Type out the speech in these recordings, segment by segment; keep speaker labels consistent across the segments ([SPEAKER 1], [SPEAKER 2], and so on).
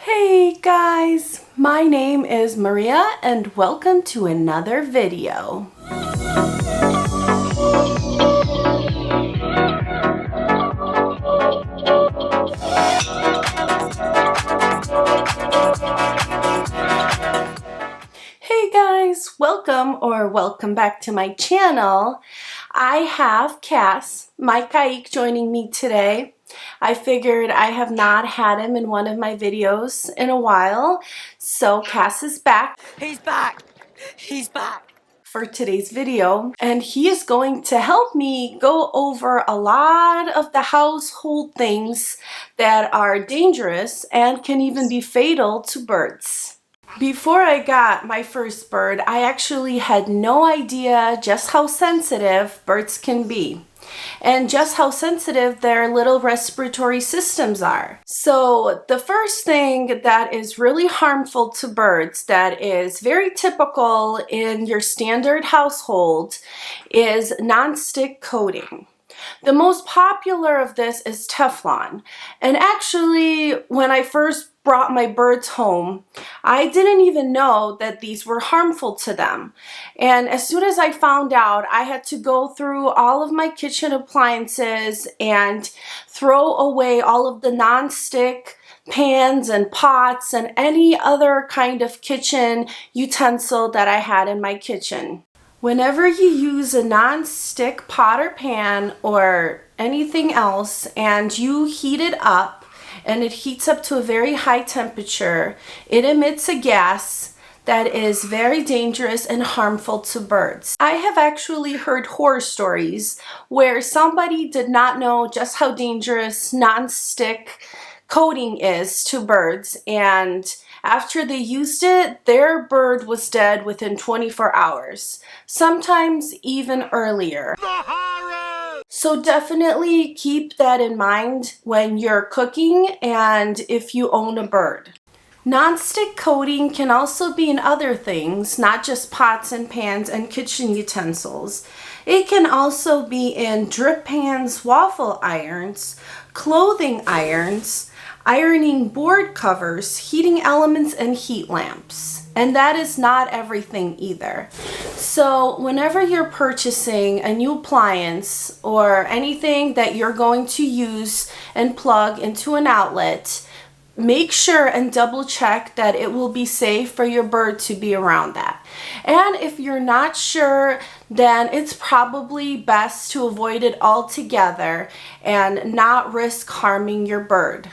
[SPEAKER 1] Hey guys, my name is Maria and welcome to another video. Hey guys, welcome back to my channel. I have Cass, my Kaik, joining me today. I figured I have not had him in one of my videos in a while, so Cass is back.
[SPEAKER 2] He's back! He's back!
[SPEAKER 1] For today's video, and he is going to help me go over a lot of the household things that are dangerous and can even be fatal to birds. Before I got my first bird, I actually had no idea just how sensitive birds can be and just how sensitive their little respiratory systems are. So the first thing that is really harmful to birds, that is very typical in your standard household, is non-stick coating. The most popular of this is Teflon. And actually, when I first brought my birds home, I didn't even know that these were harmful to them. And as soon as I found out, I had to go through all of my kitchen appliances and throw away all of the non-stick pans and pots and any other kind of kitchen utensil that I had in my kitchen. Whenever you use a non-stick pot or pan or anything else and you heat it up and it heats up to a very high temperature, it emits a gas that is very dangerous and harmful to birds. I have actually heard horror stories where somebody did not know just how dangerous non-stick coating is to birds, and after they used it, their bird was dead within 24 hours, sometimes even earlier. So definitely keep that in mind when you're cooking and if you own a bird. Non-stick coating can also be in other things, not just pots and pans and kitchen utensils. It can also be in drip pans, waffle irons, clothing irons, ironing board covers, heating elements, and heat lamps. And that is not everything either. So whenever you're purchasing a new appliance or anything that you're going to use and plug into an outlet, make sure and double check that it will be safe for your bird to be around that. And if you're not sure, then it's probably best to avoid it altogether and not risk harming your bird.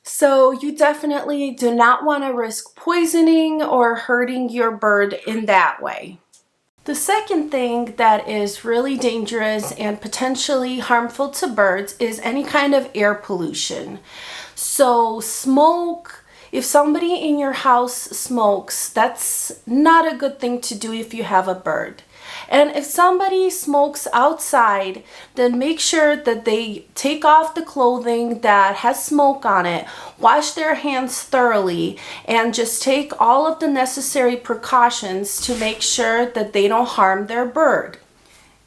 [SPEAKER 1] So you definitely do not want to risk poisoning or hurting your bird in that way. The second thing that is really dangerous and potentially harmful to birds is any kind of air pollution. So smoke, if somebody in your house smokes, that's not a good thing to do if you have a bird. And if somebody smokes outside, then make sure that they take off the clothing that has smoke on it, wash their hands thoroughly, and just take all of the necessary precautions to make sure that they don't harm their bird.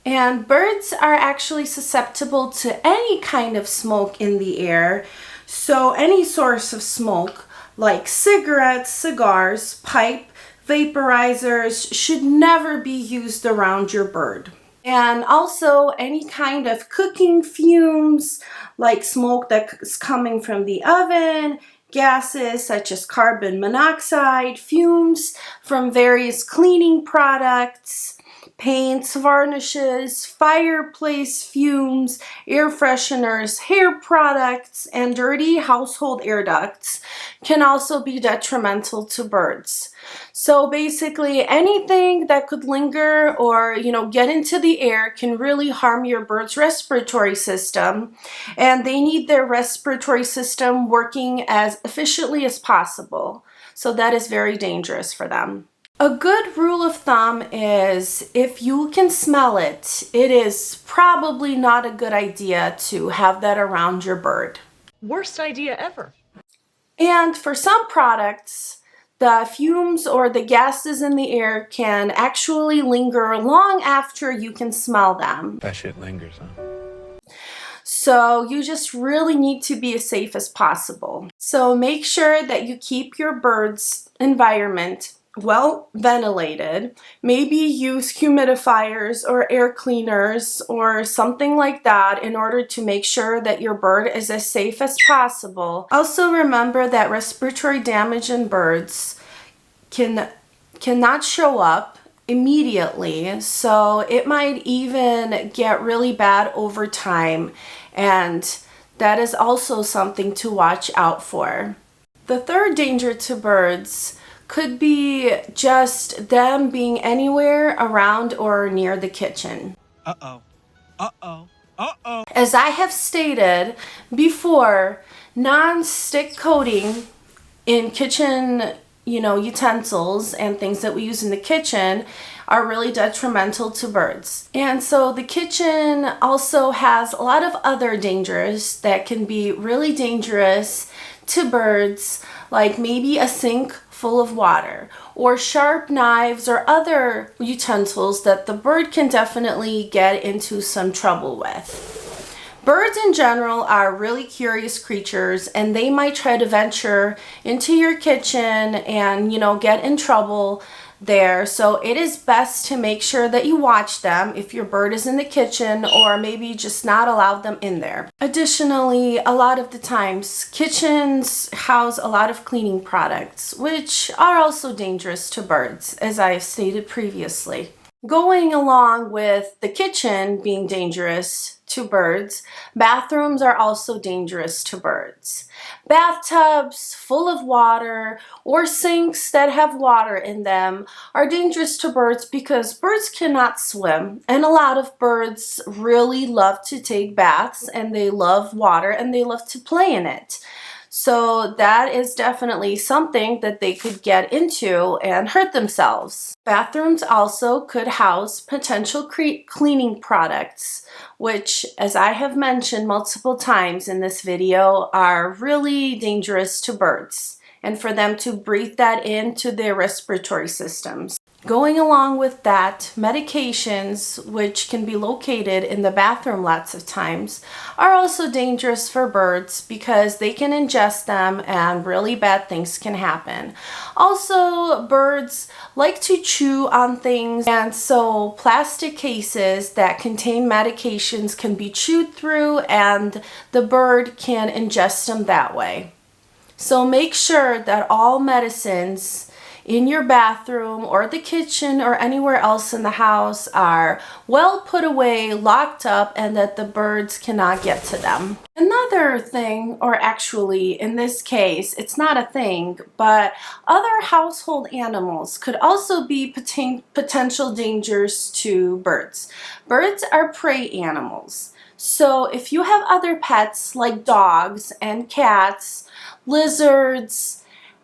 [SPEAKER 1] And birds are actually susceptible to any kind of smoke in the air. So any source of smoke, like cigarettes, cigars, pipe, vaporizers, should never be used around your bird. And also any kind of cooking fumes, like smoke that's coming from the oven, gases such as carbon monoxide, fumes from various cleaning products, paints, varnishes, fireplace fumes, air fresheners, hair products, and dirty household air ducts can also be detrimental to birds. So basically anything that could linger or, get into the air can really harm your bird's respiratory system, and they need their respiratory system working as efficiently as possible. So that is very dangerous for them. A good rule of thumb is if you can smell it, it is probably not a good idea to have that around your bird.
[SPEAKER 2] Worst idea ever.
[SPEAKER 1] And for some products, the fumes or the gases in the air can actually linger long after you can smell them.
[SPEAKER 3] That shit lingers, huh?
[SPEAKER 1] So you just really need to be as safe as possible. So make sure that you keep your bird's environment well ventilated. Maybe use humidifiers or air cleaners or something like that in order to make sure that your bird is as safe as possible. Also remember that respiratory damage in birds cannot show up immediately, so it might even get really bad over time, and that is also something to watch out for. The third danger to birds could be just them being anywhere around or near the kitchen.
[SPEAKER 3] Uh-oh. Uh-oh. Uh-oh.
[SPEAKER 1] As I have stated before, non-stick coating in kitchen, utensils and things that we use in the kitchen are really detrimental to birds. And so the kitchen also has a lot of other dangers that can be really dangerous to birds, like maybe a sink full of water or sharp knives or other utensils that the bird can definitely get into some trouble with. Birds in general are really curious creatures, and they might try to venture into your kitchen and, get in trouble there. So it is best to make sure that you watch them if your bird is in the kitchen, or maybe just not allow them in there. Additionally, a lot of the times, kitchens house a lot of cleaning products, which are also dangerous to birds, as I stated previously. Going along with the kitchen being dangerous to birds, bathrooms are also dangerous to birds. Bathtubs full of water or sinks that have water in them are dangerous to birds because birds cannot swim, and a lot of birds really love to take baths, and they love water and they love to play in it. So that is definitely something that they could get into and hurt themselves. Bathrooms also could house potential cleaning products, which, as I have mentioned multiple times in this video, are really dangerous to birds, and for them to breathe that into their respiratory systems. Going along with that, medications, which can be located in the bathroom lots of times, are also dangerous for birds because they can ingest them and really bad things can happen. Also, birds like to chew on things, and so plastic cases that contain medications can be chewed through and the bird can ingest them that way. So make sure that all medicines in your bathroom or the kitchen or anywhere else in the house are well put away, locked up, and that the birds cannot get to them. Another thing, or actually in this case, it's not a thing, but other household animals could also be potential dangers to birds. Birds are prey animals. So if you have other pets like dogs and cats, lizards,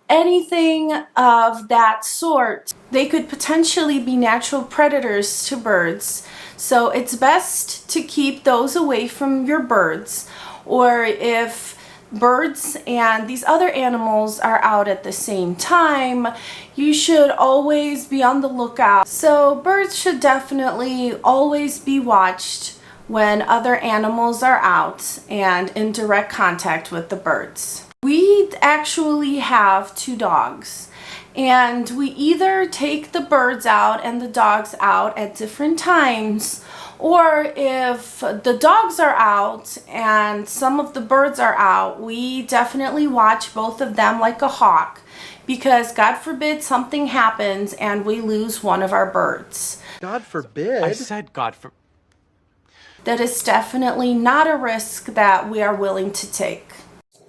[SPEAKER 1] anything of that sort, they could potentially be natural predators to birds. So it's best to keep those away from your birds. Or if birds and these other animals are out at the same time, you should always be on the lookout. So birds should definitely always be watched when other animals are out and in direct contact with the birds. We actually have 2 dogs, and we either take the birds out and the dogs out at different times, or if the dogs are out and some of the birds are out, we definitely watch both of them like a hawk, because God forbid something happens and we lose one of our birds.
[SPEAKER 3] God forbid.
[SPEAKER 4] I said God for...
[SPEAKER 1] That is definitely not a risk that we are willing to take.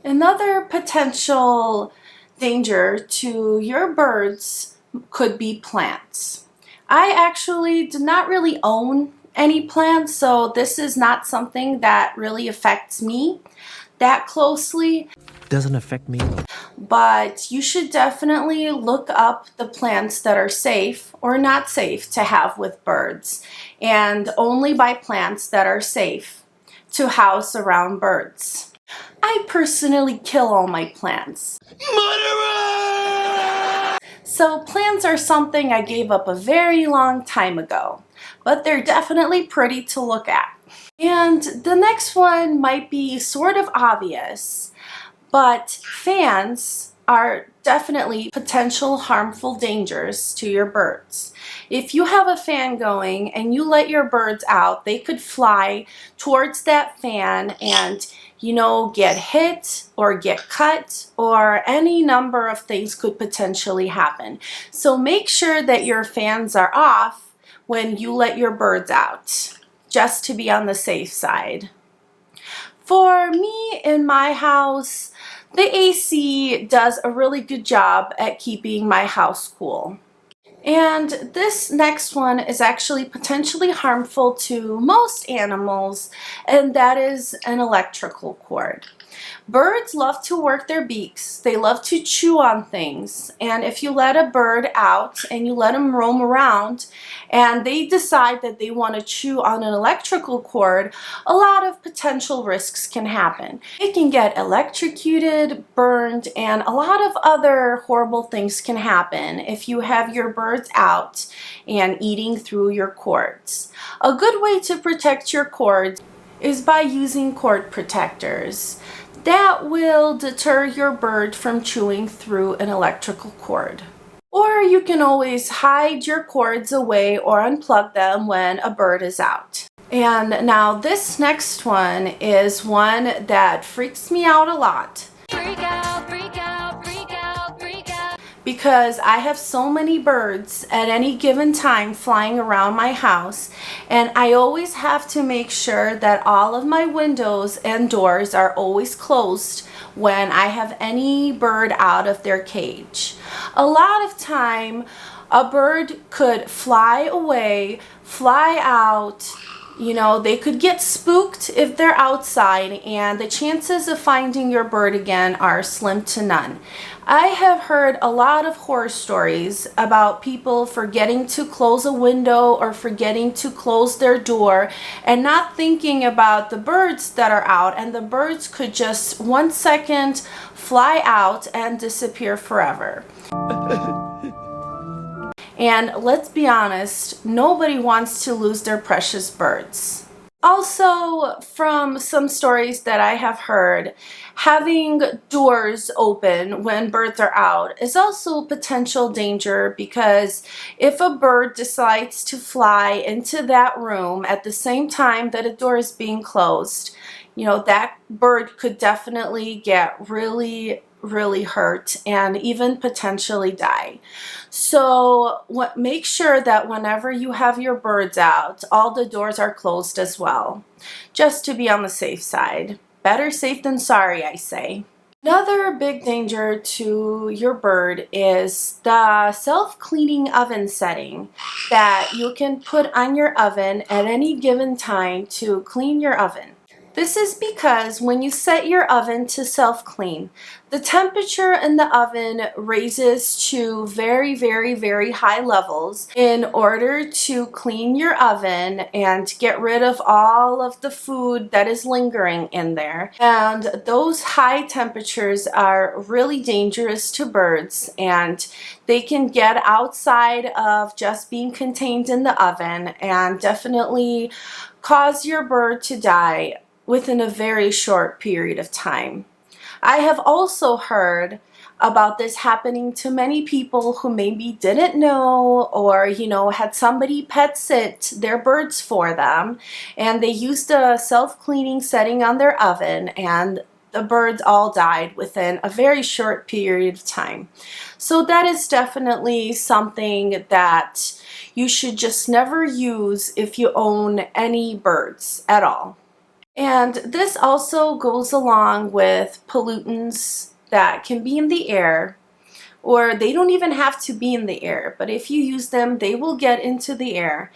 [SPEAKER 1] Another potential danger to your birds could be plants. I actually do not really own any plants, so this is not something that really affects me that closely.
[SPEAKER 3] Doesn't affect me.
[SPEAKER 1] But you should definitely look up the plants that are safe or not safe to have with birds, and only buy plants that are safe to house around birds. I personally kill all my plants.
[SPEAKER 3] Murderer!
[SPEAKER 1] So plants are something I gave up a very long time ago, but they're definitely pretty to look at. And the next one might be sort of obvious, but fans are definitely potential harmful dangers to your birds. If you have a fan going and you let your birds out, they could fly towards that fan and, get hit or get cut, or any number of things could potentially happen. So make sure that your fans are off when you let your birds out, just to be on the safe side. For me in my house, the AC does a really good job at keeping my house cool. And this next one is actually potentially harmful to most animals, and that is an electrical cord. Birds love to work their beaks. They love to chew on things. And if you let a bird out and you let them roam around and they decide that they want to chew on an electrical cord, a lot of potential risks can happen. It can get electrocuted, burned, and a lot of other horrible things can happen if you have your birds out and eating through your cords. A good way to protect your cords is by using cord protectors. That will deter your bird from chewing through an electrical cord. Or you can always hide your cords away or unplug them when a bird is out. And now this next one is one that freaks me out a lot. Freak out, freak out, freak out, freak out. Because I have so many birds at any given time flying around my house, and I always have to make sure that all of my windows and doors are always closed when I have any bird out of their cage. A lot of time, a bird could fly away, fly out. They could get spooked if they're outside, and the chances of finding your bird again are slim to none. I have heard a lot of horror stories about people forgetting to close a window or forgetting to close their door and not thinking about the birds that are out, and the birds could just 1 second fly out and disappear forever. And let's be honest, nobody wants to lose their precious birds. Also, from some stories that I have heard, having doors open when birds are out is also a potential danger, because if a bird decides to fly into that room at the same time that a door is being closed, that bird could definitely get really hurt and even potentially die. So make sure that whenever you have your birds out, all the doors are closed as well, just to be on the safe side. Better safe than sorry, I say. Another big danger to your bird is the self-cleaning oven setting that you can put on your oven at any given time to clean your oven. This is because when you set your oven to self-clean, the temperature in the oven raises to very high levels in order to clean your oven and get rid of all of the food that is lingering in there. And those high temperatures are really dangerous to birds, and they can get outside of just being contained in the oven and definitely cause your bird to die within a very short period of time. I have also heard about this happening to many people who maybe didn't know, or had somebody pet sit their birds for them, and they used a self-cleaning setting on their oven, and the birds all died within a very short period of time. So that is definitely something that you should just never use if you own any birds at all. And this also goes along with pollutants that can be in the air, or they don't even have to be in the air, but if you use them, they will get into the air.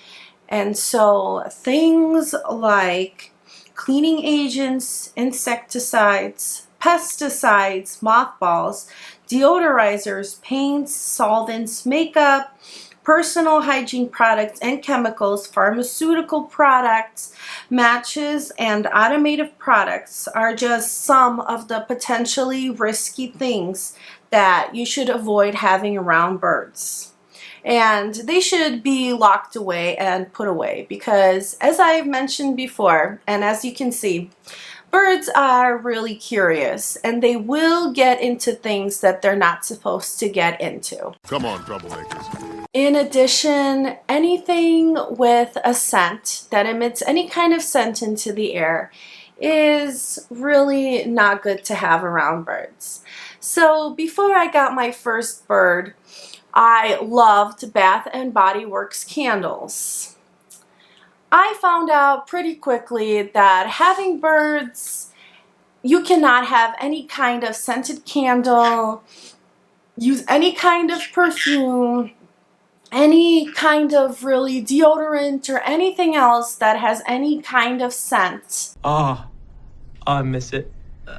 [SPEAKER 1] And so things like cleaning agents, insecticides, pesticides, mothballs, deodorizers, paints, solvents, makeup, personal hygiene products and chemicals, pharmaceutical products, matches, and automotive products are just some of the potentially risky things that you should avoid having around birds. And they should be locked away and put away because, as I've mentioned before, and as you can see, birds are really curious and they will get into things that they're not supposed to get into.
[SPEAKER 4] Come on, troublemakers.
[SPEAKER 1] In addition, anything with a scent that emits any kind of scent into the air is really not good to have around birds. So before I got my first bird, I loved Bath and Body Works candles. I found out pretty quickly that having birds, you cannot have any kind of scented candle, use any kind of perfume, any kind of really deodorant or anything else that has any kind of scent.
[SPEAKER 3] Oh, I miss it.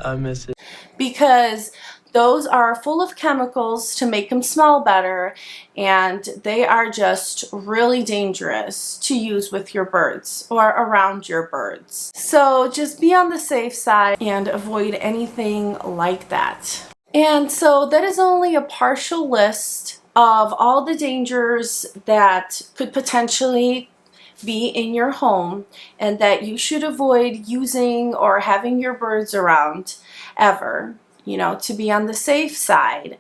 [SPEAKER 3] I miss it.
[SPEAKER 1] Because those are full of chemicals to make them smell better, and they are just really dangerous to use with your birds or around your birds. So just be on the safe side and avoid anything like that. And so that is only a partial list of all the dangers that could potentially be in your home and that you should avoid using or having your birds around ever, to be on the safe side.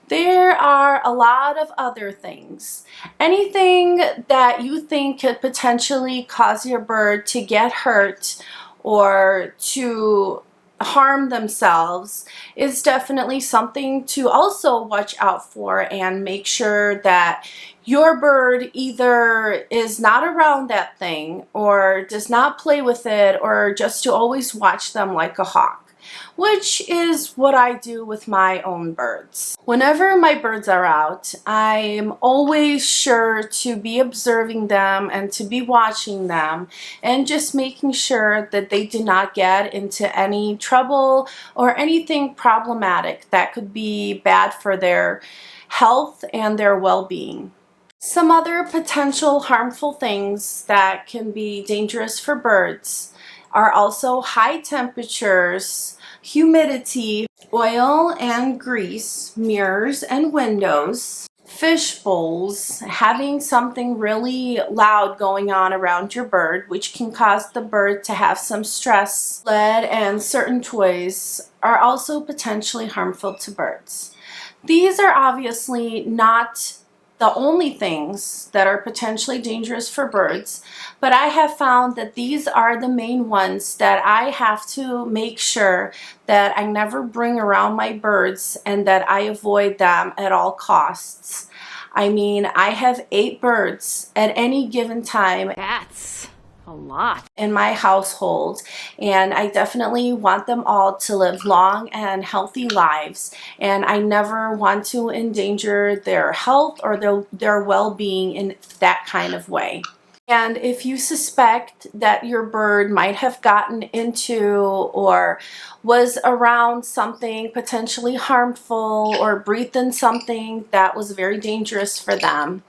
[SPEAKER 1] There are a lot of other things. Anything that you think could potentially cause your bird to get hurt or to harm themselves is definitely something to also watch out for and make sure that your bird either is not around that thing or does not play with it, or just to always watch them like a hawk, which is what I do with my own birds. Whenever my birds are out, I'm always sure to be observing them and to be watching them and just making sure that they do not get into any trouble or anything problematic that could be bad for their health and their well-being. Some other potential harmful things that can be dangerous for birds are also high temperatures, humidity, oil and grease, mirrors and windows, fish bowls, having something really loud going on around your bird, which can cause the bird to have some stress. Lead and certain toys are also potentially harmful to birds. These are obviously not the only things that are potentially dangerous for birds, but I have found that these are the main ones that I have to make sure that I never bring around my birds and that I avoid them at all costs. I mean, I have 8 birds at any given time.
[SPEAKER 2] That's a lot.
[SPEAKER 1] In my household, and I definitely want them all to live long and healthy lives, and I never want to endanger their health or their well-being in that kind of way. And if you suspect that your bird might have gotten into or was around something potentially harmful or breathed in something that was very dangerous for them,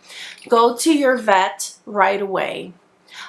[SPEAKER 1] go to your vet right away.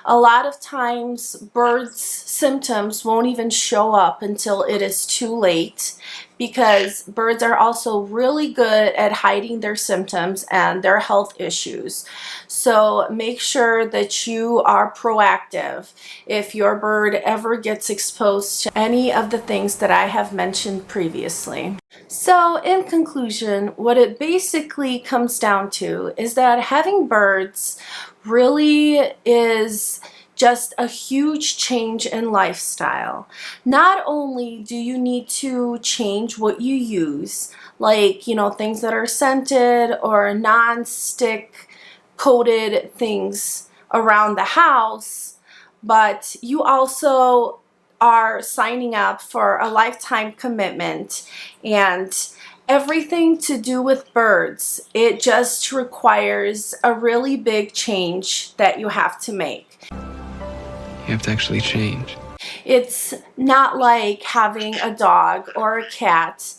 [SPEAKER 1] A lot of times birds' symptoms won't even show up until it is too late, because birds are also really good at hiding their symptoms and their health issues. So make sure that you are proactive if your bird ever gets exposed to any of the things that I have mentioned previously. So in conclusion, what it basically comes down to is that having birds really is just a huge change in lifestyle. Not only do you need to change what you use, like, things that are scented or non-stick coated things around the house, but you also are signing up for a lifetime commitment, and everything to do with birds, it just requires a really big change that you have to make.
[SPEAKER 5] You have to actually change.
[SPEAKER 1] It's not like having a dog or a cat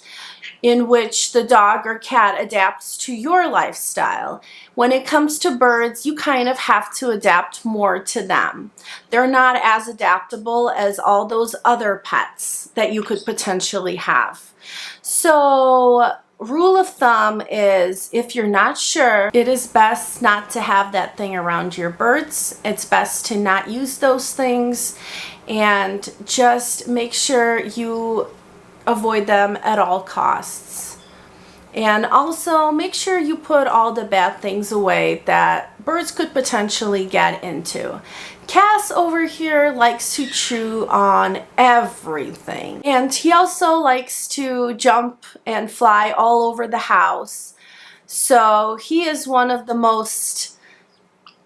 [SPEAKER 1] in which the dog or cat adapts to your lifestyle. When it comes to birds, you kind of have to adapt more to them. They're not as adaptable as all those other pets that you could potentially have. So rule of thumb is if you're not sure, it is best not to have that thing around your birds. It's best to not use those things and just make sure you avoid them at all costs. And also make sure you put all the bad things away that birds could potentially get into. Cass over here likes to chew on everything. And he also likes to jump and fly all over the house. So he is one of the most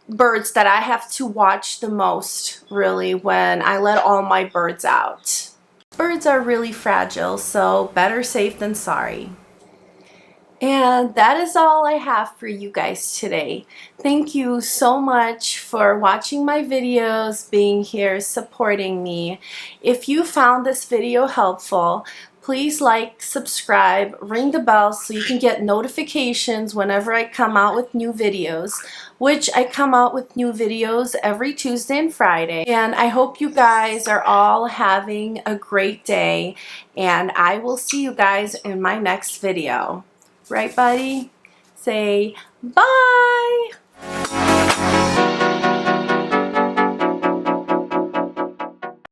[SPEAKER 1] birds that I have to watch the most, really, when I let all my birds out. Birds are really fragile, so better safe than sorry. And that is all I have for you guys today. Thank you so much for watching my videos, being here, supporting me. If you found this video helpful, please like, subscribe, ring the bell so you can get notifications whenever I come out with new videos, which I come out with new videos every Tuesday and Friday. And I hope you guys are all having a great day, and I will see you guys in my next video. Right, buddy? Say bye!